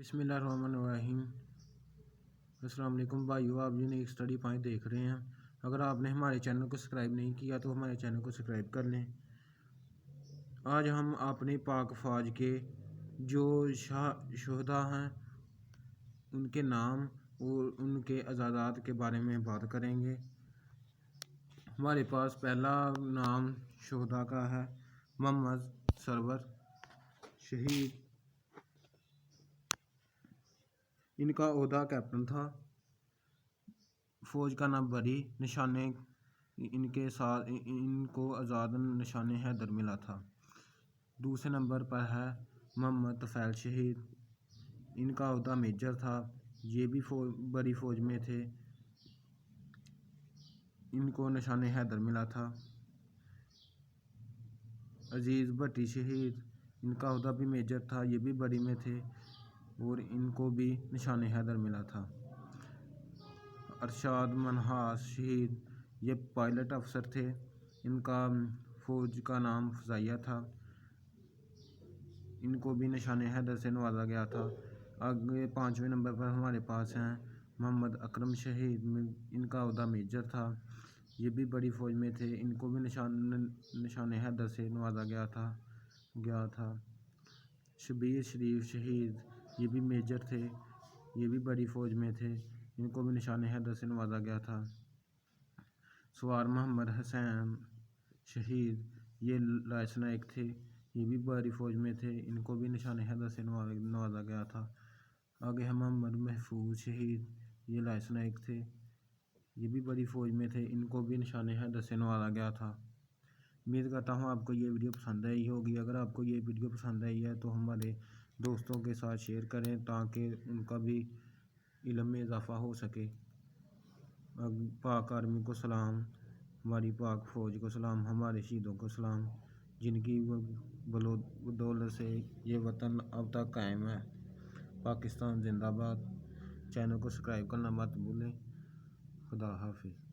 बिस्मिल्लाहिर्रहमानिर्रहीम। अस्सलाम वालेकुम भाइयों, आप यूनिक स्टडी पॉइंट देख रहे हैं। अगर आपने हमारे चैनल को सब्सक्राइब नहीं किया तो हमारे चैनल को सब्सक्राइब कर लें। आज हम अपनी पाक फ़ौज के जो शहदा हैं उनके नाम और उनके अज़ादात के बारे में बात करेंगे। हमारे पास पहला नाम शहदा का है मोहम्मद सरवर शहीद। इनका ओहदा कैप्टन था। फ़ौज का नाम बरी, निशाने इनके साथ इनको आज़ाद निशाने हैदर मिला था। दूसरे नंबर पर है मोहम्मद तफ़ैल शहीद। इनका ओहदा मेजर था। ये भी बड़ी फ़ौज में थे। इनको निशाने हैदर मिला था। अजीज़ भट्टी शहीद। इनका ओहदा भी मेजर था। ये भी बड़ी में थे और इनको भी निशान हैदर मिला था। अरशाद मनहास शहीद। ये पायलट अफसर थे। इनका फ़ौज का नाम फ़ज़ाइया था। इनको भी निशान हैदर से नवाजा गया था। आगे पाँचवें नंबर पर हमारे पास हैं मोहम्मद अकरम शहीद। इनका ओहदा मेजर था। ये भी बड़ी फ़ौज में थे। इनको भी निशान हैदर से नवाजा गया था। शबीर शरीफ शहीद। ये भी मेजर थे। ये भी बड़ी फ़ौज में थे। इनको भी निशान हैदर से नवाजा गया था। सवार मोहम्मद हुसैन शहीद। ये लाइसेंस थे। ये भी बड़ी फ़ौज में थे। इनको भी निशान हैदर से नवाजा गया था। आगे है मोहम्मद महफूज शहीद। ये लाइसेंस थे। ये भी बड़ी फ़ौज में थे। इनको भी निशान हैदर से नवाजा गया था। उम्मीद करता हूँ आपको ये वीडियो पसंद आई होगी। अगर आपको ये वीडियो पसंद आई है तो हमारे दोस्तों के साथ शेयर करें ताकि उनका भी इल्म में इजाफ़ा हो सके। पाक आर्मी को सलाम, हमारी पाक फ़ौज को सलाम, हमारे शहीदों को सलाम, जिनकी बदौलत से ये वतन अब तक कायम है। पाकिस्तान जिंदाबाद। चैनल को सब्सक्राइब करना मत भूलें। खुदा हाफिज़।